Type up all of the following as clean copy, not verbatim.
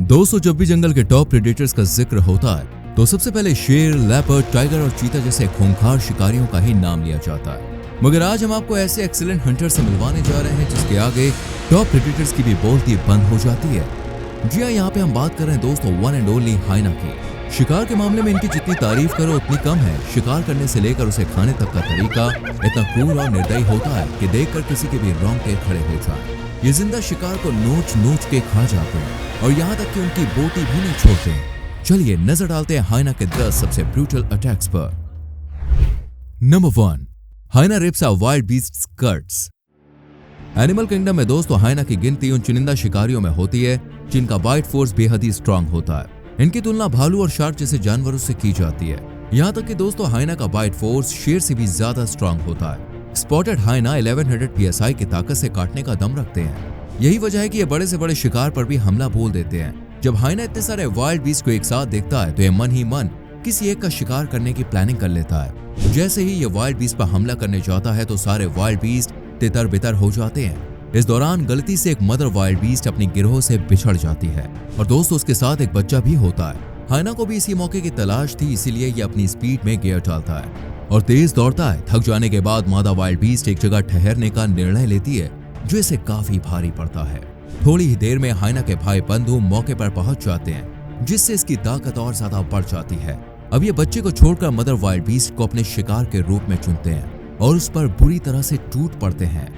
दोस्तों, जब भी जंगल के टॉप प्रेडेटर्स का जिक्र होता है तो सबसे पहले शेर, लेपर्ड, टाइगर और चीता जैसे खूंखार शिकारियों का ही नाम लिया जाता है। मगर आज हम आपको ऐसे एक्सीलेंट हंटर से मिलवाने जा रहे हैं जिसके आगे टॉप प्रेडेटर्स की भी बोलती बंद हो जाती है। जी हाँ, यहाँ पे हम बात कर रहे हैं दोस्तों वन एंड ओनली हाइना की। शिकार के मामले में इनकी जितनी तारीफ करो उतनी कम है। शिकार करने से लेकर उसे खाने तक का तरीका इतना क्रूर और निर्दयी होता है कि देखकर किसी के भी रोंगटे खड़े हो जाए। ये जिंदा शिकार को नोच नोच के खा जाते हैं और यहाँ तक कि उनकी बोटी भी नहीं छोड़ते हैं। चलिए नजर डालते हैं हाइना के 10 सबसे ब्रूटल अटैक्स पर। Number 1, hyena rips a wildebeest skirts. Animal kingdom में दोस्तों हाइना की गिनती उन चुनिंदा शिकारियों में होती है जिनका बाइट फोर्स बेहद ही स्ट्रांग होता है। इनकी तुलना भालू और शार्क जैसे जानवरों से की जाती है। यहाँ तक कि दोस्तों हाइना का बाइट फोर्स शेर से भी ज्यादा स्ट्रांग होता है। स्पॉटेड हाइना 1100 PSI की ताकत से काटने का दम रखते हैं। यही वजह है कि ये बड़े से बड़े शिकार पर भी हमला बोल देते हैं। जब हाइना इतने सारे वाइल्ड बीस्ट को एक साथ देखता है तो ये मन ही मन किसी एक का शिकार करने की प्लानिंग कर लेता है। जैसे ही ये वाइल्ड बीस्ट पर हमला करने जाता है तो सारे वाइल्ड बीस्ट तितर बितर हो जाते हैं। इस दौरान गलती से एक मदर वाइल्ड बीस्ट अपनी गिरोह से बिछड़ जाती है और दोस्तों उसके साथ एक बच्चा भी होता है। हाइना को भी इसी मौके की तलाश थी, इसीलिए ये अपनी स्पीड में गियर डालता है और तेज दौड़ता है। थक जाने के बाद मादा वाइल्ड बीस्ट एक जगह ठहरने का निर्णय लेती है जो इसे काफी भारी पड़ता है। थोड़ी ही देर में हाइना के भाई बंधु मौके पर पहुंच जाते हैं जिससे इसकी ताकत और ज्यादा बढ़ जाती है। अब ये बच्चे को छोड़कर मदर वाइल्ड बीस्ट को अपने शिकार के रूप में चुनते हैं और उस पर बुरी तरह से टूट पड़ते हैं।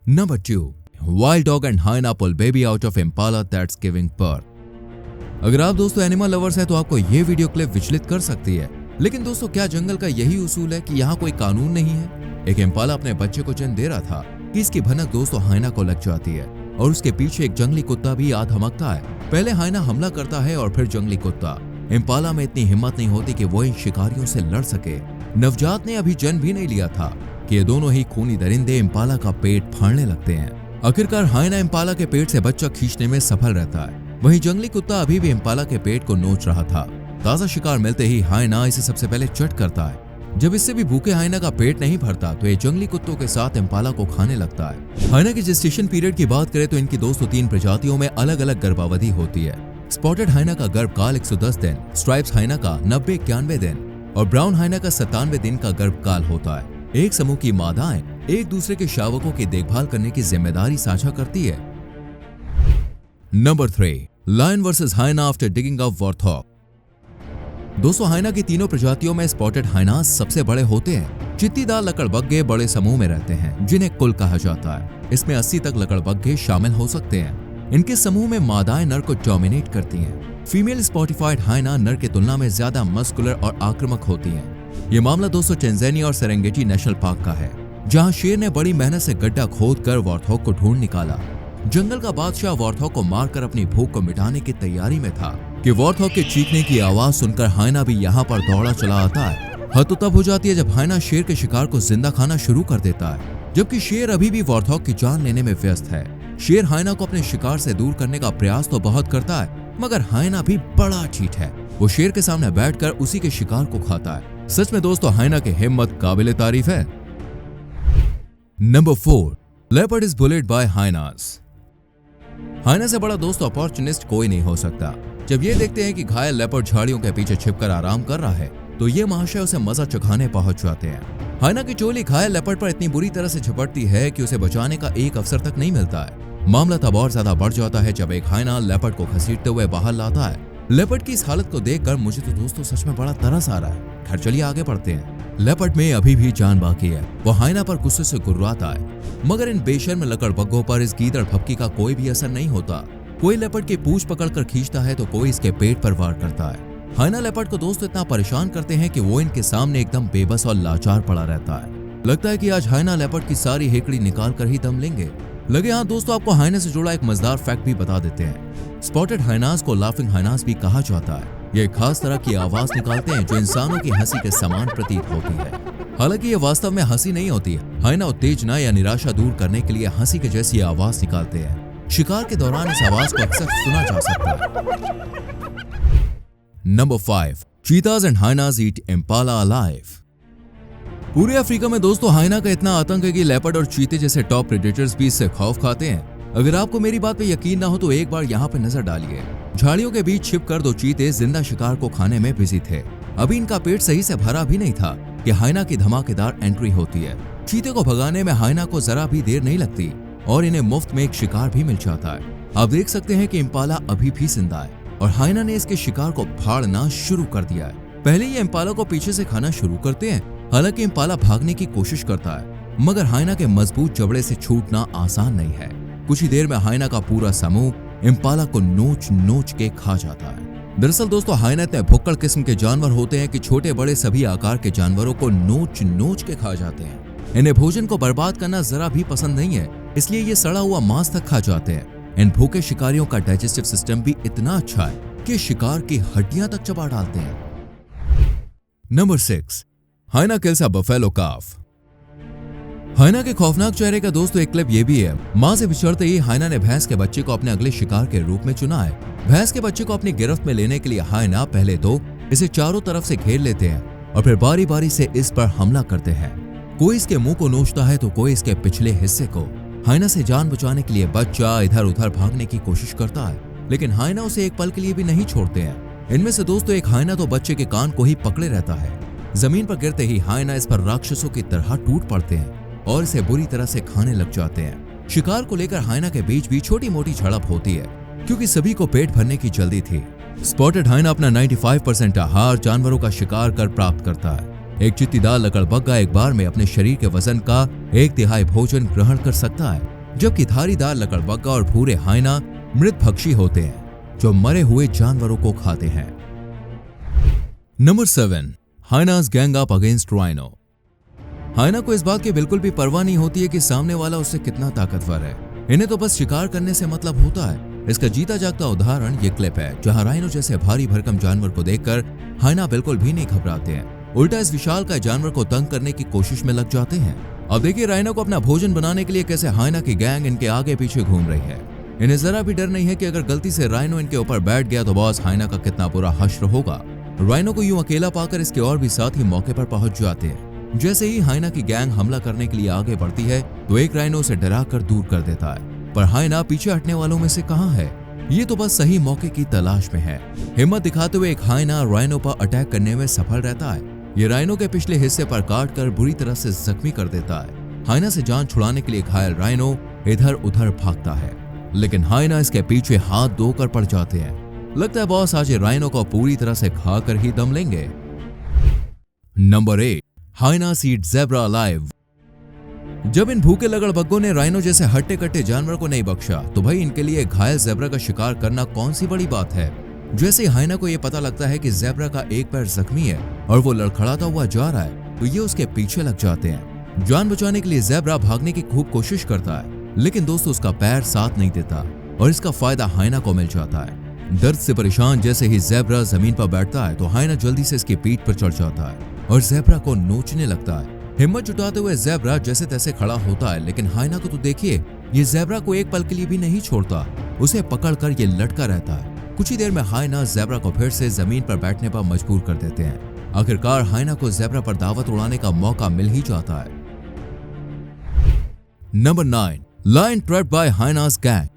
Number 2, wild dog and hyena pull baby out of impala that's giving birth. अगर आप दोस्तों एनिमल लवर्स हैं तो आपको ये वीडियो क्लिप विचलित कर सकती है, लेकिन दोस्तों क्या जंगल का यही उसूल है कि यहाँ कोई कानून नहीं है। एक इम्पाला अपने बच्चे को जन्म दे रहा था कि इसकी भनक दोस्तों हाइना को लग जाती है और उसके पीछे एक जंगली कुत्ता भी आ धमकता है। पहले हाइना हमला करता है और फिर जंगली कुत्ता। इम्पाला में इतनी हिम्मत नहीं होती कि वो इन शिकारियों से लड़ सके। नवजात ने अभी जन्म भी नहीं लिया था कि ये दोनों ही खूनी दरिंदे इम्पाला का पेट फाड़ने लगते हैं। आखिरकार हाइना इम्पाला के पेट से बच्चा खींचने में सफल रहता है। वहीं जंगली कुत्ता अभी भी इम्पाला के पेट को नोच रहा था। ताजा शिकार मिलते ही हाइना इसे सबसे पहले चट करता है। जब इससे भी भूखे हाइना का पेट नहीं भरता तो ये जंगली कुत्तों के साथ इम्पाला को खाने लगता है। हाइना की जेस्टेशन पीरियड की बात करें तो इनकी दोस्तों 3 प्रजातियों में अलग अलग गर्भावधि होती है। स्पॉटेड हाइना का गर्भकाल 110 दिन, स्ट्राइप्स हाइना का 90-91 दिन और ब्राउन हाइना का 97 दिन का गर्भकाल होता है। एक समूह की मादाएं एक दूसरे के शावकों की देखभाल करने की जिम्मेदारी साझा करती है। Number 3, lion versus hyena after digging up warthog. दोस्तों हाइना की तीनों प्रजातियों में स्पॉटेड हाइना सबसे बड़े होते हैं। चित्तीदार लकड़बग्घे बड़े समूह में रहते हैं जिन्हें कुल कहा जाता है। इसमें 80 तक लकड़बग्घे शामिल हो सकते हैं। इनके समूह में मादाएं नर को डोमिनेट करती हैं। फीमेल स्पॉटिफाइड हाइना नर के तुलना में ज्यादा मस्कुलर और आक्रामक होती हैं। ये मामला दोस्तों टेंजानिया और सेरेंगेटी नेशनल पार्क का है, जहाँ शेर ने बड़ी मेहनत से गड्ढा खोद कर वॉर्थॉग को ढूंढ निकाला। जंगल का बादशाह वॉर्थॉग को मारकर अपनी भूख को मिटाने की तैयारी में था कि वॉर्थॉग के चीखने की आवाज सुनकर हाइना भी यहाँ पर दौड़ा चला आता है। हद तो तब हो जाती है जब हाइना शेर के शिकार को जिंदा खाना शुरू कर देता है, जबकि शेर अभी भी वॉर्थॉग की जान लेने में व्यस्त है। शेर हाइना को अपने शिकार से दूर करने का प्रयास तो बहुत करता है, मगर हाइना भी बड़ा ठीक है। वो शेर के सामने बैठकर उसी के शिकार को खाता है। सच में दोस्तों हाइना की हिम्मत काबिले तारीफ है। Number 4, leopard is bullied by hyenas. Hyena से बड़ा दोस्त अपॉर्चुनिस्ट कोई नहीं हो सकता। जब ये देखते हैं कि घायल लेपर्ड झाड़ियों के पीछे छिपकर आराम कर रहा है तो ये महाशय उसे मजा चखाने पहुंच जाते हैं। हाइना की चोली घायल लेपर्ड पर इतनी बुरी तरह से झपटती है कि उसे बचाने का एक अवसर तक नहीं मिलता है। मामला तब और ज्यादा बढ़ जाता है जब एक हाइना लेपर्ड को घसीटते हुए बाहर लाता है। लेपर्ड की इस हालत को देखकर मुझे तो दोस्तों सच में बड़ा तरस आ रहा है। खैर चलिए आगे बढ़ते हैं। लेपर्ड में अभी भी जान बाकी है। वो हाइना पर गुस्से से गुर्राता है, मगर इन बेशर्म लकड़बग्घों पर इस गीदड़ भपकी का कोई भी असर नहीं होता। कोई लेपर्ड की पूंछ पकड़कर खींचता है तो कोई इसके पेट पर वार करता है। हाइना लेपर्ड को दोस्तों इतना परेशान करते हैं कि वो इनके सामने एकदम बेबस और लाचार पड़ा रहता है। लगता है कि आज हाइना लेपर्ड की सारी हेकड़ी निकाल कर ही दम लेंगे। लगे हाँ दोस्तों, आपको हाइना से जुड़ा एक मजेदार फैक्ट भी बता देते हैं। स्पॉटेड हाइनास को लाफिंग हाइनास भी कहा जाता है। ये खास तरह की आवाज निकालते हैं जो इंसानों की हंसी के समान प्रतीत होती है। हालांकि ये वास्तव में हंसी नहीं होती है। हाइना उत्तेजना या निराशा दूर करने के लिए हंसी के जैसी आवाज निकालते हैं। शिकार के दौरान इस आवाज को अक्सर सुना जा सकता है। Number 5, चीताज and hyenas eat Impala alive. पूरे अफ्रीका में दोस्तों हाइना का इतना आतंक है कि लेपर्ड और चीते जैसे टॉप प्रेडेटर्स भी इससे खौफ खाते हैं। अगर आपको मेरी बात पे यकीन ना हो तो एक बार यहाँ पे नजर डालिए। झाड़ियों के बीच छिपकर दो चीते जिंदा शिकार को खाने में बिजी थे। अभी इनका पेट सही से भरा भी नहीं था कि हाइना की धमाकेदार एंट्री होती है। चीते को भगाने में हाइना को जरा भी देर नहीं लगती और इन्हें मुफ्त में एक शिकार भी मिल जाता है। आप देख सकते हैं कि इम्पाला अभी भी जिंदा है और हाइना ने इसके शिकार को फाड़ना शुरू कर दिया है। पहले ये इम्पाला को पीछे से खाना शुरू करते हैं। हालांकि इम्पाला भागने की कोशिश करता है, मगर हाइना के मजबूत जबड़े से छूटना आसान नहीं है। कुछ ही देर में हाइना का पूरा समूह इम्पाला को नोच नोच के खा जाता है। दरअसल दोस्तों, हाइना इतने भुक्कड़ किस्म के जानवर होते हैं कि छोटे बड़े सभी आकार के जानवरों को नोच नोच के खा जाते हैं। इन्हें भोजन को बर्बाद करना जरा भी पसंद नहीं है, इसलिए ये सड़ा हुआ मांस तक खा जाते हैं। इन भूखे शिकारियों का डाइजेस्टिव सिस्टम भी इतना अच्छा है कि शिकार की हड्डियां तक चबा डालते हैं। नंबर 6, हाइना किल्स अ बफेलो काफ। हाइना के खौफनाक चेहरे का दोस्तों एक क्लिप ये भी है। मां से बिछड़ते ही हाइना ने भैंस के बच्चे को अपने अगले शिकार के रूप में चुना है। भैंस के बच्चे को अपनी गिरफ्त में लेने के लिए हाइना पहले तो इसे चारों तरफ से घेर लेते हैं और फिर बारी बारी से इस पर हमला करते हैं। कोई इसके मुंह को नोचता है तो कोई इसके पिछले हिस्से को। हाइना से जान बचाने के लिए बच्चा इधर उधर भागने की कोशिश करता है, लेकिन हाइना उसे एक पल के लिए भी नहीं छोड़ते हैं। इनमें से दोस्तों एक हाइना तो बच्चे के कान को ही पकड़े रहता है। जमीन पर गिरते ही हाइना इस पर राक्षसों की तरह टूट पड़ते हैं और इसे बुरी तरह से खाने लग जाते हैं। शिकार को लेकर हाइना के बीच भी छोटी मोटी झड़प होती है, क्योंकि सभी को पेट भरने की जल्दी थी। स्पॉटेड हाइना अपना 95% आहार जानवरों का शिकार कर प्राप्त करता है। एक चित्तीदार लकड़बग्गा एक बार में अपने शरीर के वजन का 1/3 भोजन ग्रहण कर सकता है, जबकि धारीदार लकड़बग्गा और भूरे हाइना मृतभक्षी होते हैं जो मरे हुए जानवरों को खाते हैं। Number 7, hyenas gang up against rhino. Hyena को इस बात की बिल्कुल भी परवाह नहीं होती है कि सामने वाला उससे कितना ताकतवर है। इन्हें तो बस शिकार करने से मतलब होता है। इसका जीता जागता उदाहरण ये क्लिप है, जहां राइनो जैसे भारी भरकम जानवर को देखकर हाइना बिल्कुल भी नहीं घबराते हैं, उल्टा इस विशाल का जानवर को तंग करने की कोशिश में लग जाते हैं। अब देखिए राइनो को अपना भोजन बनाने के लिए कैसे हाइना की गैंग इनके आगे पीछे घूम रही है। इन्हें जरा भी डर नहीं है कि अगर गलती से राइनो इनके ऊपर बैठ गया तो बॉस हाइना का कितना बुरा हश्र होगा। राइनो को यूं अकेला पाकर इसके और भी साथी मौके पर पहुंच जाते हैं। जैसे ही हाइना की गैंग हमला करने के लिए आगे बढ़ती है तो एक राइनो उसे डराकर दूर कर देता है, पर हाइना पीछे हटने वालों में से कहां है। ये तो बस सही मौके की तलाश में है। हिम्मत दिखाते हुए एक हाइना राइनो पर अटैक करने में सफल रहता है। ये राइनो के पिछले हिस्से पर काट कर बुरी तरह से जख्मी कर देता है। हाइना से जान छुड़ाने के लिए घायल राइनो इधर उधर भागता है, लेकिन हाइना इसके पीछे हाथ धोकर पड़ जाते हैं। लगता है बॉस आज राइनो को पूरी तरह से खाकर ही दम लेंगे। नंबर 8, हाइनास ईट ज़ेब्रा अलाइव। जब इन भूखे लकड़बग्गों ने राइनो जैसे हट्टे कट्टे जानवर को नहीं बख्शा तो भाई इनके लिए घायल ज़ेब्रा का शिकार करना कौन सी बड़ी बात है। जैसे हाइना को यह पता लगता है कि ज़ेब्रा का एक पैर जख्मी है और वो लड़खड़ाता हुआ जा रहा है तो ये उसके पीछे लग जाते हैं। जान बचाने के लिए ज़ेब्रा भागने की खूब कोशिश करता है, लेकिन दोस्तों उसका पैर साथ नहीं देता और इसका फायदा हाइना को मिल जाता है। दर्द से परेशान जैसे ही ज़ेब्रा जमीन पर बैठता है तो हाइना जल्दी से इसकी पीठ पर चढ़ जाता है और ज़ेब्रा को नोचने लगता है। हिम्मत जुटाते हुए ज़ेब्रा जैसे तैसे खड़ा होता है, लेकिन हाइना को तो देखिए, ये ज़ेब्रा को एक पल के लिए भी नहीं छोड़ता। उसे पकड़कर ये लटका रहता है। कुछ ही देर में हाइना ज़ेब्रा को फिर से जमीन पर बैठने पर मजबूर कर देते हैं। आखिरकार हाइना को ज़ेब्रा पर दावत उड़ाने का मौका मिल ही जाता है। Number 9, lion trapped by hyenas gang.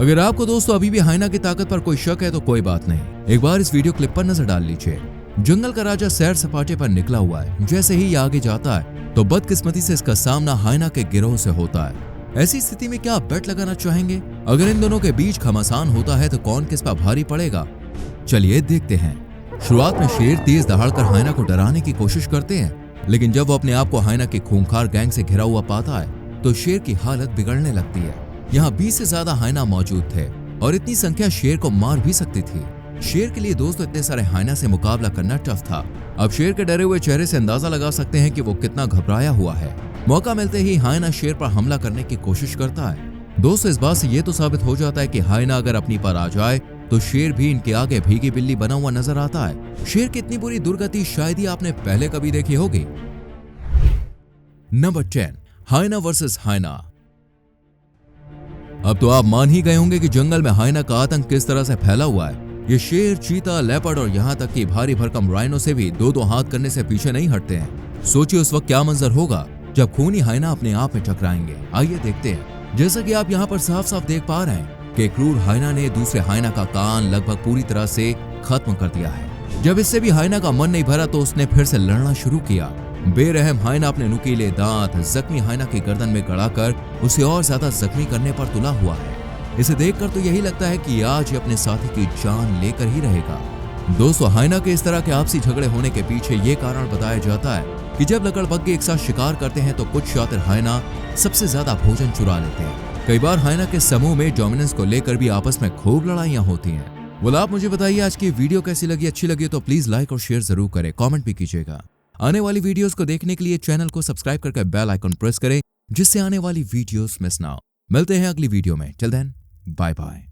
अगर आपको दोस्तों अभी भी हाइना की ताकत पर कोई शक है तो कोई बात नहीं, एक बार इस वीडियो क्लिप पर नजर डाल लीजिए। जंगल का राजा सैर सपाटे पर निकला हुआ है। जैसे ही ये आगे जाता है तो बदकिस्मती से इसका सामना हाइना के गिरोह से होता है। ऐसी स्थिति में क्या आप बेट लगाना चाहेंगे? अगर इन दोनों के बीच घमासान होता है तो कौन किस पर भारी पड़ेगा? चलिए देखते हैं। शुरुआत में शेर तेज दहाड़कर हाइना को डराने की कोशिश करते हैं, लेकिन जब वो अपने आप को हाइना की खूंखार गैंग से घिरा हुआ पाता है तो शेर की हालत बिगड़ने लगती है। यहाँ 20 से ज्यादा हाइना मौजूद थे और इतनी संख्या शेर को मार भी सकती थी। शेर के लिए दोस्तों इतने सारे हाइना से मुकाबला करना टफ था। अब शेर के डरे हुए चेहरे से अंदाजा लगा सकते हैं कि वो कितना घबराया हुआ है। मौका मिलते ही हाइना शेर पर हमला करने की कोशिश करता है। दोस्तों इस बात से ये तो साबित हो जाता है कि हाइना अगर अपनी पर आ जाए तो शेर भी इनके आगे भीगी बिल्ली बना हुआ नजर आता है। शेर की इतनी बुरी दुर्गति शायद ही आपने पहले कभी देखी होगी। Number 10, hyena versus hyena. अब तो आप मान ही गए होंगे कि जंगल में हाइना का आतंक किस तरह से फैला हुआ है। ये शेर, चीता, लेपर्ड और यहाँ तक कि भारी भरकम राइनो से भी दो हाथ करने से पीछे नहीं हटते हैं। सोचिए उस वक्त क्या मंजर होगा जब खूनी हाइना अपने आप में टकराएंगे। आइए देखते हैं। जैसा कि आप यहाँ पर साफ साफ देख पा रहे हैं कि क्रूर हाइना ने दूसरे हाइना का कान लगभग पूरी तरह से खत्म कर दिया है। जब इससे भी हाइना का मन नहीं भरा तो उसने फिर से लड़ना शुरू किया। बेरहम हाइना अपने नुकीले दांत जख्मी हाइना की गर्दन में गड़ाकर उसे और ज्यादा जख्मी करने पर तुला हुआ है। इसे देखकर तो यही लगता है कि आज ये अपने साथी की जान लेकर ही रहेगा। दोस्तों, हाइना के इस तरह के आपसी झगड़े होने के पीछे ये कारण बताया जाता है कि जब लकड़बग्घे एक साथ शिकार करते हैं तो कुछ शातिर हाइना सबसे ज्यादा भोजन चुरा लेते हैं। कई बार हाइना के समूह में डोमिनेंस को लेकर भी आपस में खूब लड़ाइयां होती हैं। बोलो, आप मुझे बताइए आज की वीडियो कैसी लगी। अच्छी लगी तो प्लीज लाइक और शेयर जरूर करें, कमेंट भी कीजिएगा। आने वाली वीडियोस को देखने के लिए चैनल को सब्सक्राइब करके बेल आइकन प्रेस करें जिससे आने वाली वीडियोस मिस ना हो। मिलते हैं अगली वीडियो में। Till then, bye bye.